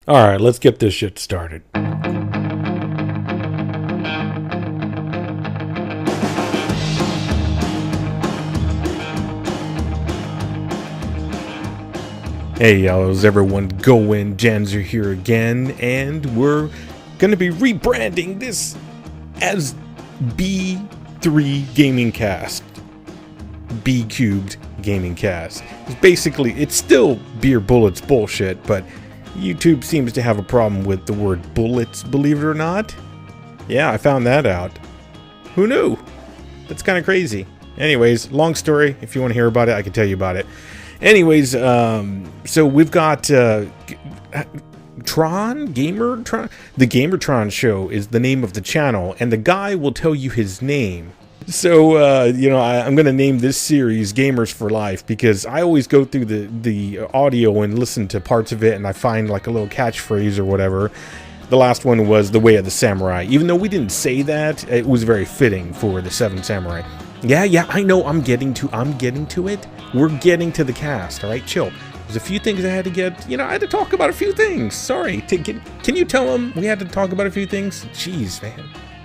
All right, let's get this shit started. Hey y'all, how's everyone going? Janzer here again, and we're gonna be rebranding this as B3 GamingCast. B cubed GamingCast. It's still beer bullets bullshit, but YouTube seems to have a problem with the word bullets, believe it or not. Yeah, I found that out. Who knew? That's kind of crazy. Anyways, long story. If you want to hear about it, I can tell you about it. Anyways, so we've got GamerTron. The GamerTron show is the name of the channel, and the guy will tell you his name. So, I'm going to name this series Gamers for Life because I always go through the audio and listen to parts of it, and I find like a little catchphrase or whatever. The last one was The Way of the Samurai. Even though we didn't say that, it was very fitting for the Seven Samurai. Yeah, I know I'm getting to it. We're getting to the cast, all right? Chill. There's a few things I had to get, I had to talk about a few things. Sorry. Can you tell them we had to talk about a few things? Jeez, man.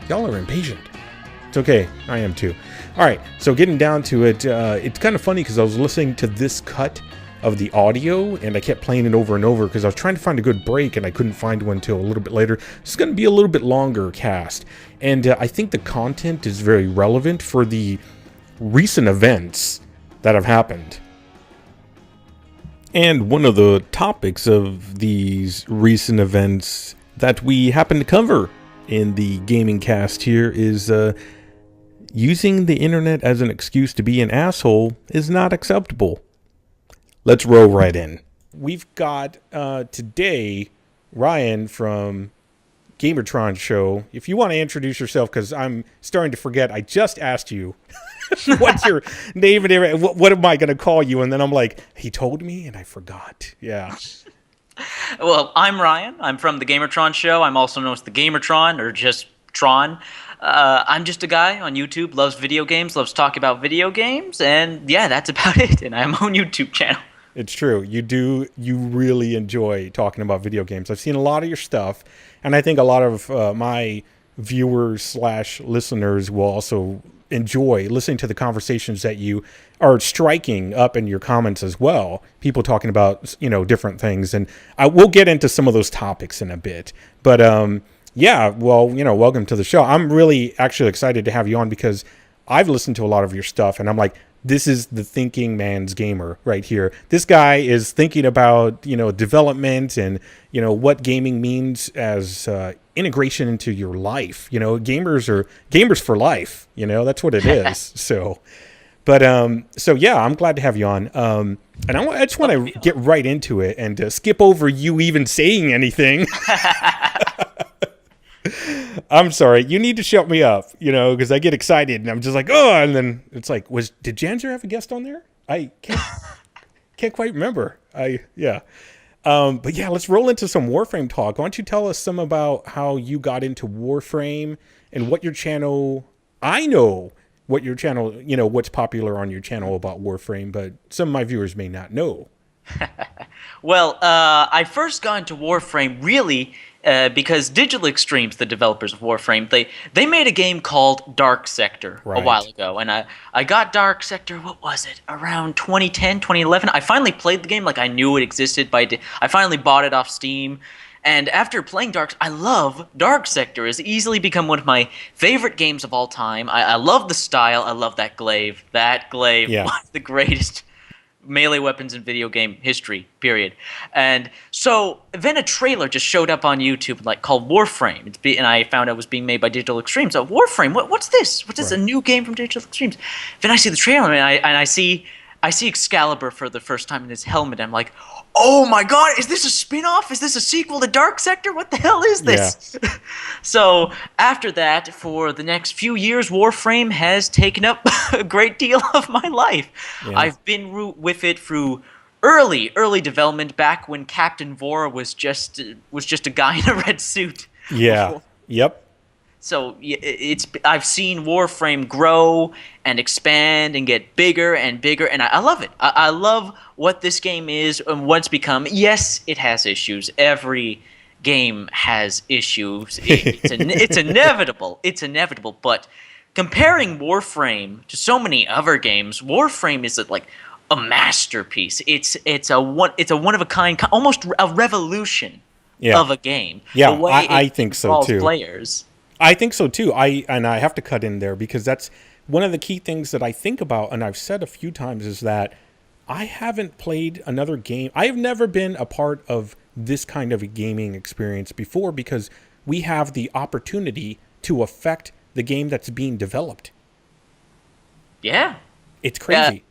Y'all are impatient. It's okay. I am too. All right. So getting down to it, it's kind of funny because I was listening to this cut of the audio and I kept playing it over and over because I was trying to find a good break and I couldn't find one until a little bit later. It's going to be a little bit longer cast. And I think the content is very relevant for the recent events that have happened. And one of the topics of these recent events that we happen to cover in the gaming cast here is using the internet as an excuse to be an asshole is not acceptable. Let's roll right in. We've got today Ryan from GamerTron show. If you want to introduce yourself, because I'm starting to forget. I just asked you what's your name and everything. What am I going to call you? And then I'm like, he told me and I forgot. Yeah. Well, I'm Ryan. I'm from the GamerTron show. I'm also known as the GamerTron, or just Tron. I'm just a guy on YouTube, loves video games, loves talking about video games, and yeah, that's about it. And I have my own YouTube channel. It's true. You really enjoy talking about video games. I've seen a lot of your stuff, and I think a lot of my viewers / listeners will also enjoy listening to the conversations that you are striking up in your comments as well. People talking about, different things, and I will get into some of those topics in a bit. But yeah, well, welcome to the show. I'm really actually excited to have you on because I've listened to a lot of your stuff, and I'm like, this is the thinking man's gamer right here. This guy is thinking about, development and, what gaming means as integration into your life. Gamers are gamers for life. That's what it is. So, but so yeah, I'm glad to have you on. And I just want to get right into it and skip over you even saying anything. I'm sorry. You need to shut me up, because I get excited and I'm just like, oh, and then it's like, did Janzer have a guest on there? I can't quite remember. Yeah. But yeah, let's roll into some Warframe talk. Why don't you tell us some about how you got into Warframe and what your channel, I know what your channel, what's popular on your channel about Warframe, but some of my viewers may not know. Well, I first got into Warframe really because Digital Extremes, the developers of Warframe, they made a game called Dark Sector a while ago. And I got Dark Sector, what was it, around 2010, 2011? I finally played the game like I knew it existed. I finally bought it off Steam. And after playing I love Dark Sector. It's easily become one of my favorite games of all time. I love the style. I love that glaive. That glaive was the greatest melee weapons in video game history, period. And so then a trailer just showed up on YouTube called Warframe. And I found out it was being made by Digital Extremes. So Warframe, what's this? What's this? A new game from Digital Extremes? Then I see the trailer and I see Excalibur for the first time in his helmet. I'm like, oh my god, is this a spin-off? Is this a sequel to Dark Sector? What the hell is this? Yeah. So after that, for the next few years, Warframe has taken up a great deal of my life. Yeah. I've been with it through early development, back when Captain Vora was just a guy in a red suit. Yeah. Yep. So I've seen Warframe grow and expand and get bigger and bigger, and I love it. I love what this game is and what's become. Yes, it has issues. Every game has issues. It's inevitable. It's inevitable. But comparing Warframe to so many other games, Warframe is like a masterpiece. It's a one of a kind, almost a revolution of a game. Yeah, the way I think so too. Players. I think so too. I have to cut in there because that's one of the key things that I think about, and I've said a few times, is that I haven't played another game. I have never been a part of this kind of a gaming experience before because we have the opportunity to affect the game that's being developed. Yeah. It's crazy.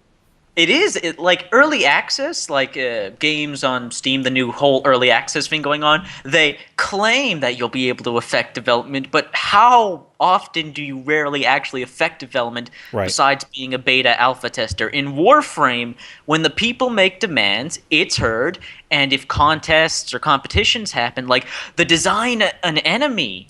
It is like early access, like games on Steam, the new whole early access thing going on. They claim that you'll be able to affect development, but how often do you rarely actually affect development besides being a beta alpha tester? In Warframe, when the people make demands, it's heard, and if contests or competitions happen, like the design an enemy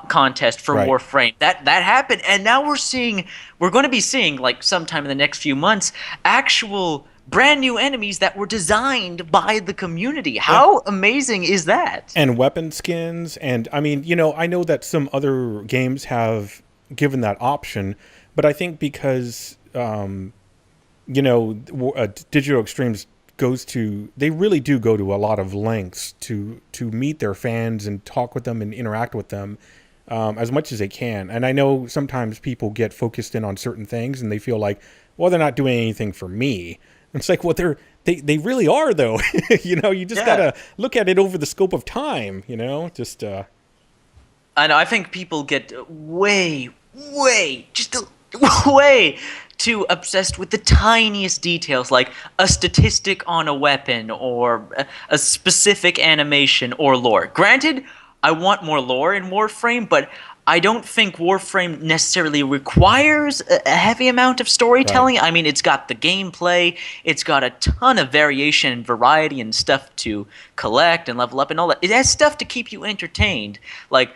contest for Warframe, that happened, and now we're going to be seeing, like sometime in the next few months, actual brand new enemies that were designed by the community. How amazing is that? And weapon skins. And I mean, I know that some other games have given that option, but I think because, Digital Extremes they really do go to a lot of lengths to meet their fans and talk with them and interact with them as much as they can. And I know sometimes people get focused in on certain things and they feel like, well, they're not doing anything for me. It's like, well, they really are, though. You just got to look at it over the scope of time, just... I know, I think people get way too obsessed with the tiniest details, like a statistic on a weapon or a specific animation or lore. Granted, I want more lore in Warframe, but I don't think Warframe necessarily requires a heavy amount of storytelling. Right. I mean, it's got the gameplay, it's got a ton of variation and variety and stuff to collect and level up and all that. It has stuff to keep you entertained. Like,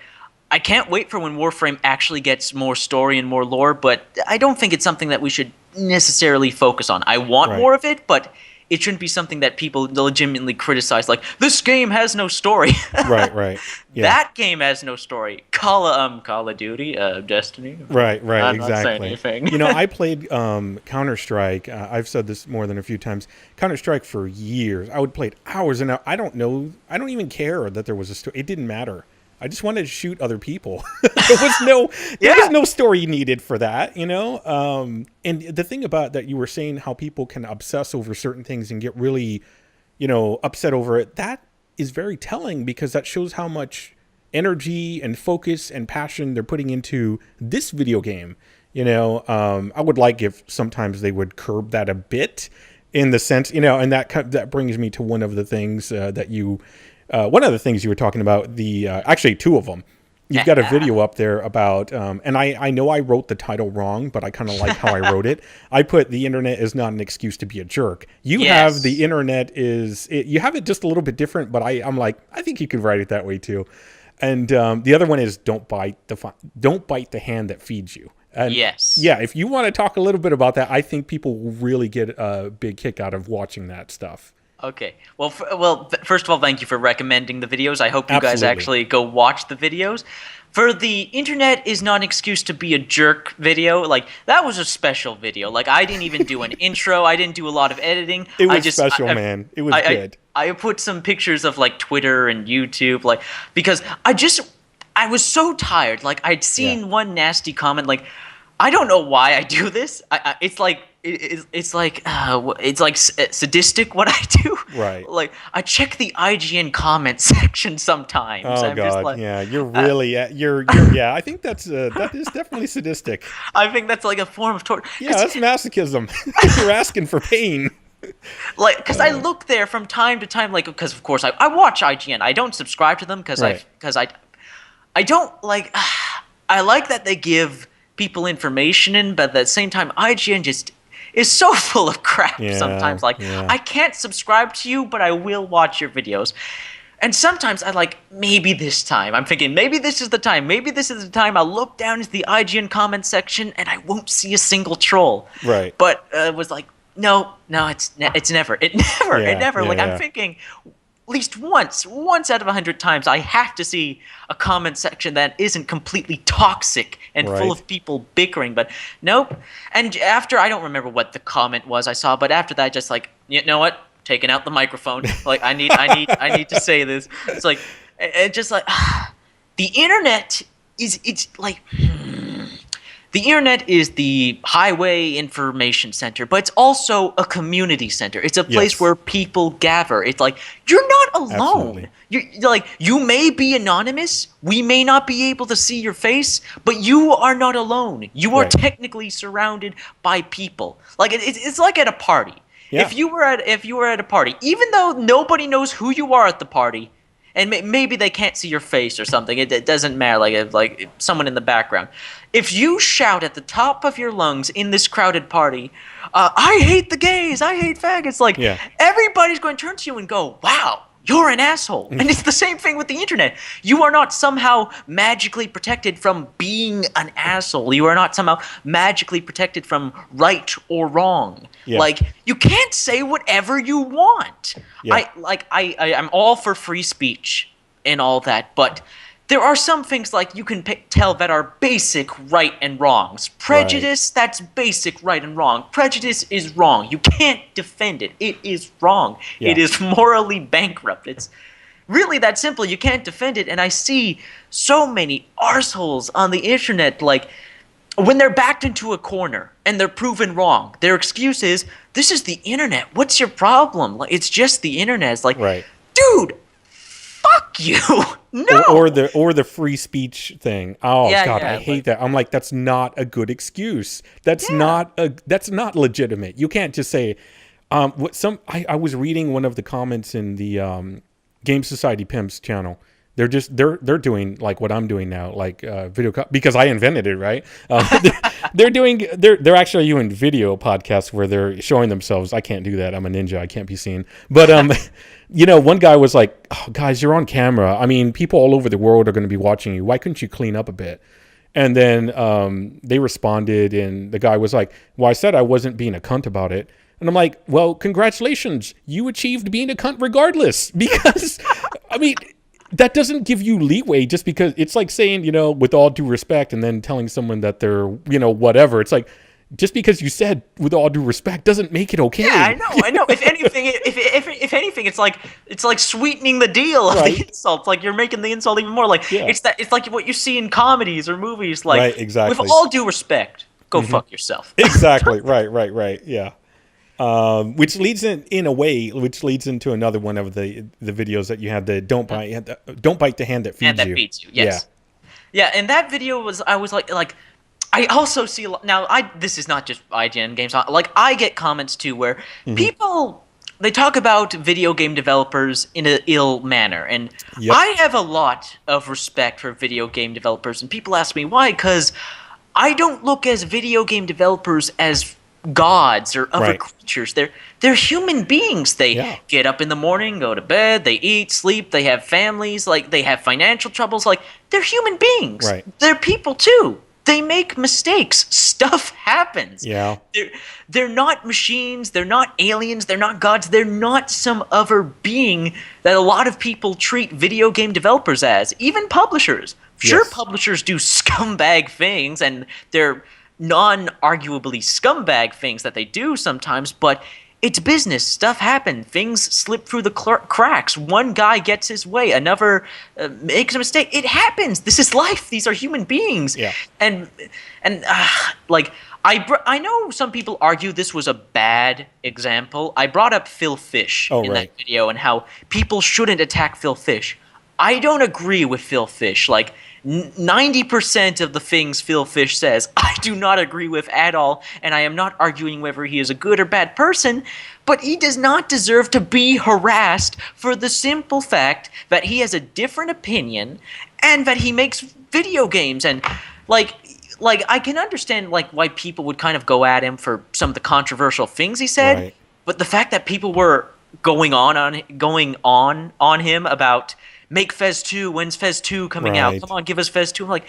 I can't wait for when Warframe actually gets more story and more lore, but I don't think it's something that we should necessarily focus on. I want more of it, but it shouldn't be something that people legitimately criticize, like, this game has no story. Right. Yeah. That game has no story. Call of Duty, Destiny. Right, I'm exactly. not saying anything. I played Counter-Strike. I've said this more than a few times. Counter-Strike for years. I would play it hours, and I don't even care that there was a story. It didn't matter. I just wanted to shoot other people. There was no story needed for that, And the thing about that, you were saying how people can obsess over certain things and get really, upset over it. That is very telling because that shows how much energy and focus and passion they're putting into this video game. I would like if sometimes they would curb that a bit in the sense, and that brings me to one of the things that you. One of the things you were talking about, actually two of them. You've got a video up there about, and I know I wrote the title wrong, but I kind of like how I wrote it. I put the internet is not an excuse to be a jerk. You have the internet you have it just a little bit different, but I'm like, I think you could write it that way too. And the other one is don't bite the hand that feeds you. And if you want to talk a little bit about that, I think people will really get a big kick out of watching that stuff. Okay. Well, first of all, thank you for recommending the videos. I hope you guys actually go watch the videos. For the internet is not an excuse to be a jerk video, like, that was a special video. Like, I didn't even do an intro. I didn't do a lot of editing. It was special, man. It was good. I put some pictures of, like, Twitter and YouTube, like, because I was so tired. Like, I'd seen one nasty comment, like, I don't know why I do this. It's like sadistic what I do. Right. Like, I check the IGN comment section sometimes. Oh, I'm God. just like, yeah, you're really yeah. I think that is definitely sadistic. I think that's like a form of torture. Yeah, that's masochism. You're asking for pain. Like, because I look there from time to time, like, because of course I watch IGN. I don't subscribe to them because I don't like. I like that they give people information but at the same time IGN just is so full of crap sometimes. Like, I can't subscribe to you, but I will watch your videos. And sometimes I like, maybe this time. I'm thinking, maybe this is the time. Maybe this is the time I'll look down into the IGN comment section and I won't see a single troll. Right. But it was like, no, it's never. It never. Like, I'm thinking, at least once out of 100 times, I have to see a comment section that isn't completely toxic and full of people bickering. But nope. And after, I don't remember what the comment was I saw, but after that, just like, you know what? Taking out the microphone. Like, I need to say this. It's like, it just like, the internet it's like, the internet is the highway information center, but it's also a community center. It's a place where people gather. It's like, you're not alone. You're like, you may be anonymous. We may not be able to see your face, but you are not alone. You are technically surrounded by people. Like, it's like at a party. Yeah. If you were at a party, even though nobody knows who you are at the party, and maybe they can't see your face or something, it doesn't matter. Like someone in the background, if you shout at the top of your lungs in this crowded party, "I hate the gays, I hate faggots," like everybody's going to turn to you and go, "Wow, you're an asshole." And it's the same thing with the internet. You are not somehow magically protected from being an asshole. You are not somehow magically protected from right or wrong. Yeah. Like, you can't say whatever you want. Yeah. I'm all for free speech and all that, but there are some things like you can tell that are basic right and wrongs. Prejudice, that's basic right and wrong. Prejudice is wrong. You can't defend it. It is wrong. Yeah. It is morally bankrupt. It's really that simple. You can't defend it. And I see so many arseholes on the internet, like, when they're backed into a corner and they're proven wrong, their excuse is, "This is the internet. What's your problem? Like, it's just the internet." It's like, dude, fuck you. No. Or the free speech thing. Oh God, I hate that. I'm like, that's not a good excuse. That's not legitimate. You can't just say, I was reading one of the comments in the Game Society Pimps channel. They're doing like what I'm doing now, like video because I invented it, right? They're actually doing video podcasts where they're showing themselves. I can't do that. I'm a ninja. I can't be seen. But one guy was like, "Oh, guys, you're on camera. I mean, people all over the world are going to be watching you. Why couldn't you clean up a bit?" And then they responded, and the guy was like, "Well, I said I wasn't being a cunt about it." And I'm like, "Well, congratulations. You achieved being a cunt regardless." Because, I mean, that doesn't give you leeway just because it's like saying, with all due respect, and then telling someone that they're, whatever. It's like, just because you said with all due respect doesn't make it okay. Yeah, I know. If anything, it's like sweetening the deal of the insult. Like, you're making the insult even more. Like, it's like what you see in comedies or movies. Like, exactly. With all due respect, go fuck yourself. Exactly. Right. Yeah. Which leads into another one of the videos that you had, the don't bite the hand that feeds you. Yes. Yeah, and that video I was like I also see now. This is not just IGN games. Like, I get comments too where people, they talk about video game developers in an ill manner, and I have a lot of respect for video game developers. And people ask me why, because I don't look as video game developers as gods or other creatures. They're human beings. They get up in the morning, go to bed, they eat, sleep, they have families, like, they have financial troubles. Like, they're human beings. Right. They're people too. They make mistakes. Stuff happens. Yeah. They're not machines, they're not aliens, they're not gods, they're not some other being that a lot of people treat video game developers as. Even publishers. Sure, publishers do scumbag things, and they're non-arguably scumbag things that they do sometimes, but it's business. Stuff happens. Things slip through the cracks. One guy gets his way. Another makes a mistake. It happens. This is life. These are human beings. Yeah. And like, I know some people argue this was a bad example. I brought up Phil Fish in that video and how people shouldn't attack Phil Fish. I don't agree with Phil Fish. Like, 90% of the things Phil Fish says, I do not agree with at all, and I am not arguing whether he is a good or bad person, but he does not deserve to be harassed for the simple fact that he has a different opinion and that he makes video games. And, like I can understand, like, why people would kind of go at him for some of the controversial things he said, but the fact that people were going on him about make Fez 2. When's Fez 2 coming out? Right. Come on, give us Fez 2. I'm like,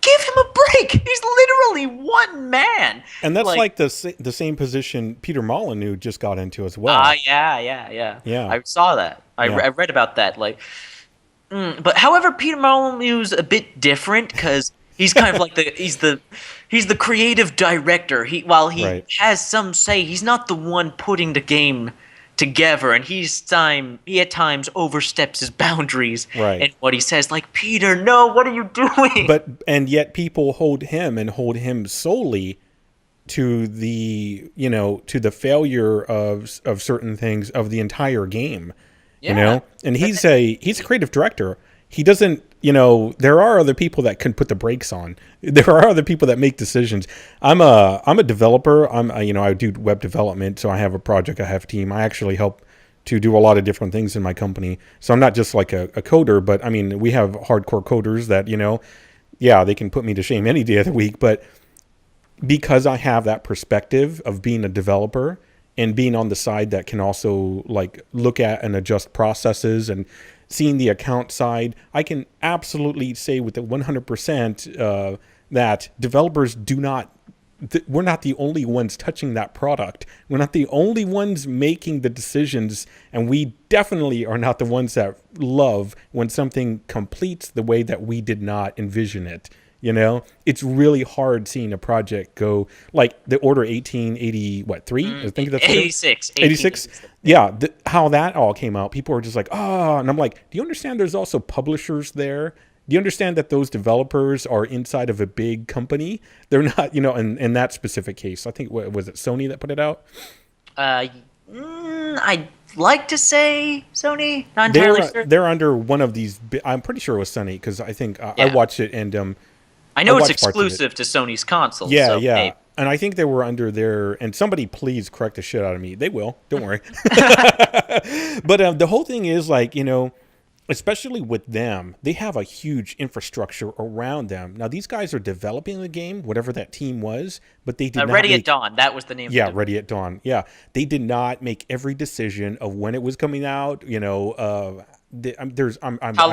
give him a break. He's literally one man. And that's Like, like the same position Peter Molyneux just got into as well. yeah. Yeah. I saw that. Yeah. I read about that. Like, but however, Peter Molyneux's a bit different because he's kind of like he's the creative director. While he Right. has some say, he's not the one putting the game together, and he at times oversteps his boundaries Right. in what he says. Like, Peter, no, what are you doing? And yet people hold him solely to the to the failure of certain things of the entire game. Yeah. And he's a creative director. He doesn't, there are other people that can put the brakes on. There are other people that make decisions. I'm a developer. I do web development. So I have a project, I have a team. I actually help to do a lot of different things in my company. So I'm not just like a coder, but I mean, we have hardcore coders that, they can put me to shame any day of the week. But because I have that perspective of being a developer and being on the side that can also like look at and adjust processes and seeing the account side, I can absolutely say with the 100% that developers do not, we're not the only ones touching that product. We're not the only ones making the decisions, and we definitely are not the ones that love when something completes the way that we did not envision it. It's really hard seeing a project go like the Order 1880, what, 3? I think that's 86. 86. Yeah, how that all came out. People were just like, oh, and I'm like, do you understand there's also publishers there? Do you understand that those developers are inside of a big company? They're not, in that specific case. I think, what was it, Sony that put it out? I'd like to say Sony. Not entirely sure. They're under one of these. I'm pretty sure it was Sony because I think I watched it and I know it's exclusive to Sony's consoles. Yeah, so yeah. hey. And I think they were under their, and somebody please correct the shit out of me. They will. Don't worry. But the whole thing is like, especially with them, they have a huge infrastructure around them. Now, these guys are developing the game, whatever that team was, but they did not Ready at Dawn. That was the name. Yeah, Ready at Dawn. Yeah. They did not make every decision of when it was coming out, how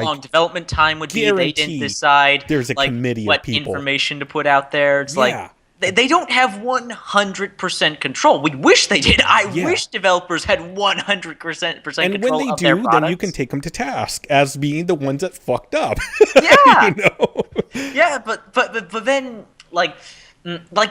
long development time would be? They didn't decide. There's a committee of people. What information to put out there. It's like they don't have 100% control. We wish they did. I wish developers had 100% control of their products. And when they do, then you can take them to task as being the ones that fucked up. Yeah. Yeah, but then like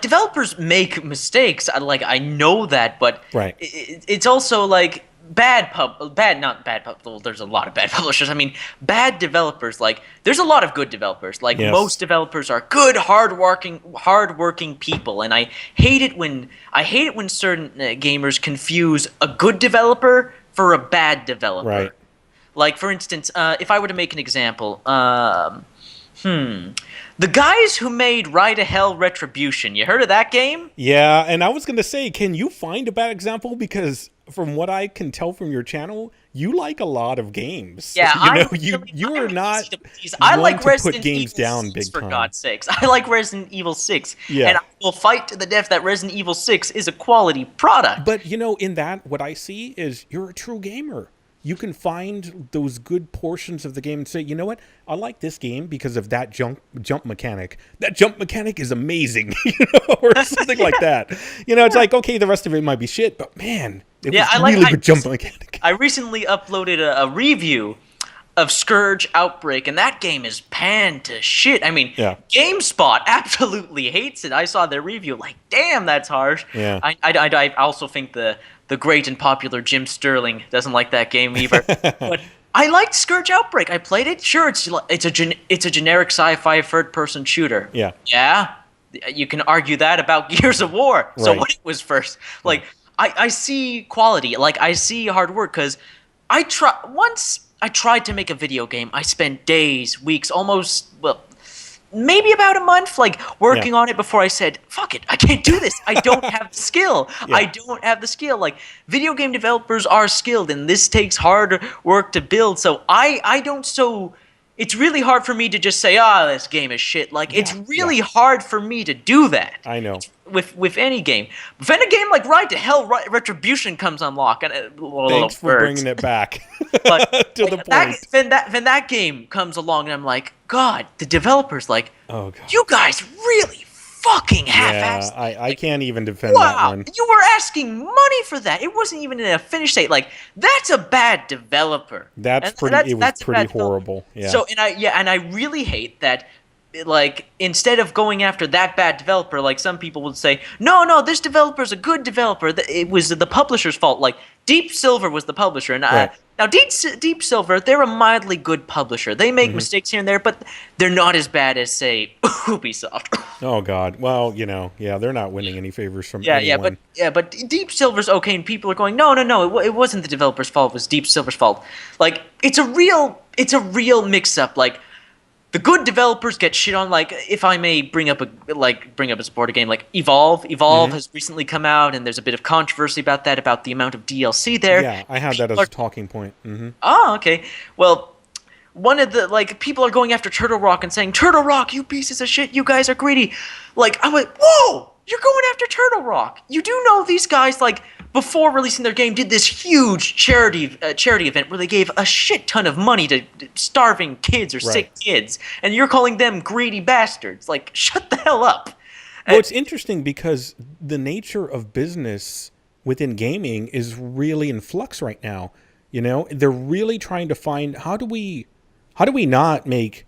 developers make mistakes. I know that, but right. It's also like well, there's a lot of bad publishers. I mean, bad developers. Like, there's a lot of good developers. Like, most developers are good, hardworking people, and I hate it when certain gamers confuse a good developer for a bad developer. Right. Like, for instance, if I were to make an example, the guys who made Ride to Hell Retribution. You heard of that game? Yeah, and I was gonna say, can you find a bad example? Because from what I can tell from your channel, you like a lot of games. Yeah, you are not. I like Resident Evil games 6, down big for time. God's sakes. I like Resident Evil 6. Yeah. And I will fight to the death that Resident Evil 6 is a quality product. But in that, what I see is you're a true gamer. You can find those good portions of the game and say, you know what? I like this game because of that jump mechanic. That jump mechanic is amazing, or something like that. It's like, okay, the rest of it might be shit, but man, it was really good jump mechanic. I recently uploaded a review of Scourge Outbreak, and that game is panned to shit. I mean, GameSpot absolutely hates it. I saw their review, like, damn, that's harsh. Yeah. I also think the great and popular Jim Sterling doesn't like that game either. But I liked Scourge Outbreak. I played it. Sure, it's a generic sci-fi third-person shooter. Yeah. Yeah. You can argue that about Gears of War. So what it was first. Like, I see quality. Like, I see hard work because once I tried to make a video game. I spent days, weeks, maybe about a month, working on it before I said, fuck it, I can't do this. I don't have the skill. I don't have the skill. Like, video game developers are skilled, and this takes hard work to build. So it's really hard for me to just say, "Ah, this game is shit." Like, it's really hard for me to do that. I know. With any game. If any game like Ride to Hell Retribution comes unlocked, and thanks for bringing it back but to the point. When that game comes along, and I'm like, God, the developers, like, oh, God. You guys really fucking half-assed. Yeah, I can't even defend that one. You were asking money for that. It wasn't even in a finished state. Like, that's a bad developer. It was pretty horrible. Yeah. So and I really hate that. Like, instead of going after that bad developer, like some people would say, no, this developer's a good developer. It was the publisher's fault. Like, Deep Silver was the publisher. And now, Deep Silver, they're a mildly good publisher. They make mistakes here and there, but they're not as bad as, say, Ubisoft. Oh, God. Well, they're not winning any favors from anyone. But Deep Silver's okay, and people are going, no, it wasn't the developer's fault. It was Deep Silver's fault. Like, it's a real mix-up. Like, the good developers get shit on. Like, if I may bring up a supporter game like Evolve. Evolve has recently come out, and there's a bit of controversy about that, about the amount of DLC there. Yeah, I had that as a talking point. Oh, okay. Well, one of the, like, people are going after Turtle Rock and saying, Turtle Rock, you pieces of shit, you guys are greedy. Like, I went, whoa, you're going after Turtle Rock. You do know these guys, like, before releasing their game, did this huge charity event where they gave a shit ton of money to starving kids or sick kids, and you're calling them greedy bastards. Like, shut the hell up. Well, it's interesting because the nature of business within gaming is really in flux right now. They're really trying to find how do we not make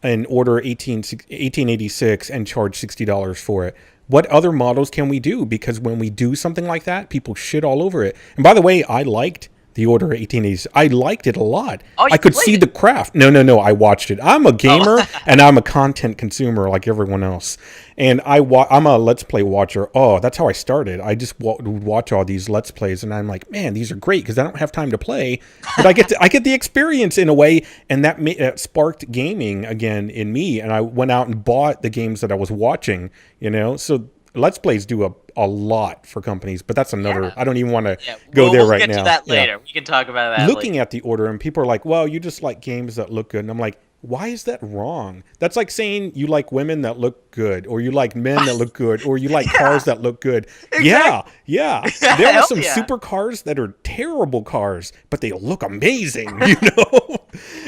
an order 1886 and charge $60 for it? What other models can we do? Because when we do something like that, people shit all over it. And by the way, I liked the Order 1880s. I liked it a lot. Oh, I could see the craft. No, I watched it. I'm a gamer and I'm a content consumer like everyone else. And I'm a Let's Play watcher. Oh, that's how I started. I just would watch all these Let's Plays, and I'm like, man, these are great because I don't have time to play, but I get the experience in a way, and that sparked gaming again in me. And I went out and bought the games that I was watching. So Let's Plays do a lot for companies, but that's another. I don't even want to go there right now. We'll get to that later. We can talk about that. Looking at the order, and people are like, "Well, you just like games that look good," and I'm like, why is that wrong? That's like saying you like women that look good, or you like men that look good, or you like cars that look good. Exactly. Yeah. There are some supercars that are terrible cars, but they look amazing.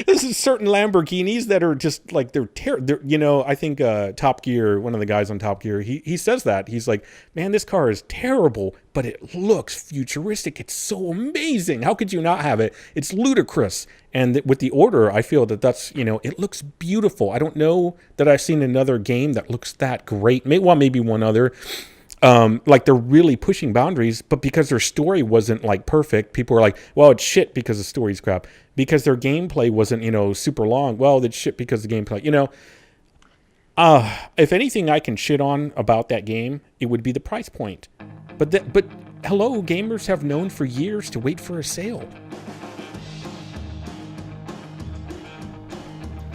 This is certain Lamborghinis that are just like they're I think Top Gear, one of the guys on Top Gear, he says that. He's like, man, this car is terrible, but it looks futuristic. It's so amazing. How could you not have it? It's ludicrous. And with the Order, I feel that's, it looks beautiful. I don't know that I've seen another game that looks that great. Maybe one other. Like they're really pushing boundaries, but because their story wasn't like perfect, people were like, well, it's shit because the story's crap. Because their gameplay wasn't, super long. Well, it's shit because the gameplay, if anything I can shit on about that game, it would be the price point. But hello, gamers have known for years to wait for a sale.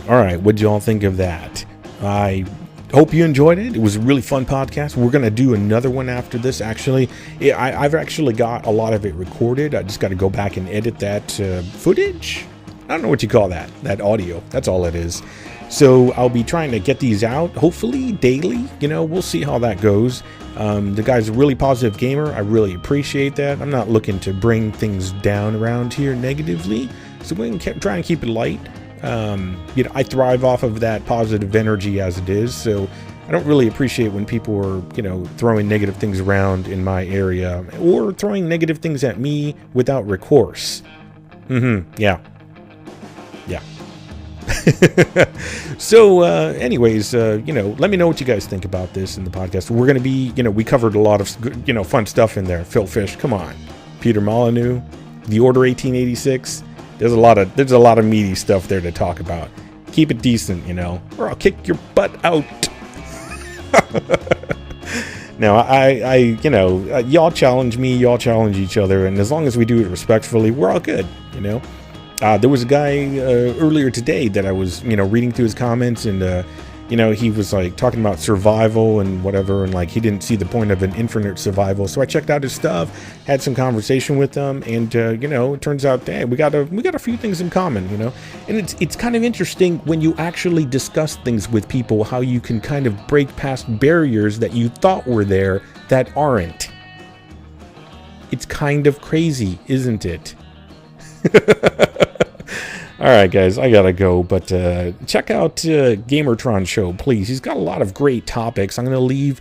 All right, what'd y'all think of that? I hope you enjoyed it. It was a really fun podcast. We're going to do another one after this, actually. I've actually got a lot of it recorded. I just got to go back and edit that footage. I don't know what you call that audio. That's all it is. So I'll be trying to get these out, hopefully daily. We'll see how that goes. The guy's a really positive gamer. I really appreciate that. I'm not looking to bring things down around here negatively. So we can try and keep it light. I thrive off of that positive energy as it is, so I don't really appreciate when people are, throwing negative things around in my area or throwing negative things at me without recourse. Yeah. So, anyways, let me know what you guys think about this in the podcast. We're going to be, we covered a lot of, fun stuff in there. Phil Fish, come on. Peter Molyneux, The Order 1886. There's a lot of meaty stuff there to talk about. Keep it decent, or I'll kick your butt out. Now, y'all challenge me, y'all challenge each other, and as long as we do it respectfully, we're all good, There was a guy earlier today that I was, reading through his comments, and you know, he was like talking about survival and whatever, and like he didn't see the point of an infinite survival. So I checked out his stuff, had some conversation with him, and you know, it turns out, hey, we got a few things in common, you know. And it's kind of interesting when you actually discuss things with people, how you can kind of break past barriers that you thought were there that aren't. It's kind of crazy, isn't it? All right, guys, I gotta go, but check out GamerTron show, please. He's got a lot of great topics. I'm gonna leave,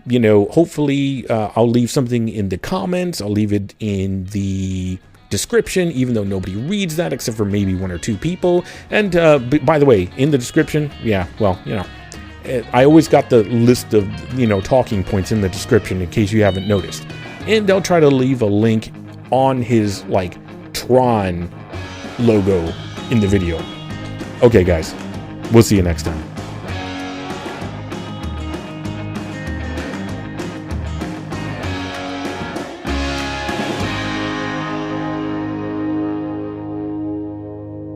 you know, hopefully I'll leave something in the comments. I'll leave it in the description, even though nobody reads that except for maybe 1 or 2 people. And by the way, in the description, yeah, well, you know, I always got the list of, you know, talking points in the description in case you haven't noticed. And I'll try to leave a link on his, like, Tron logo in the video. Okay, guys, we'll see you next time.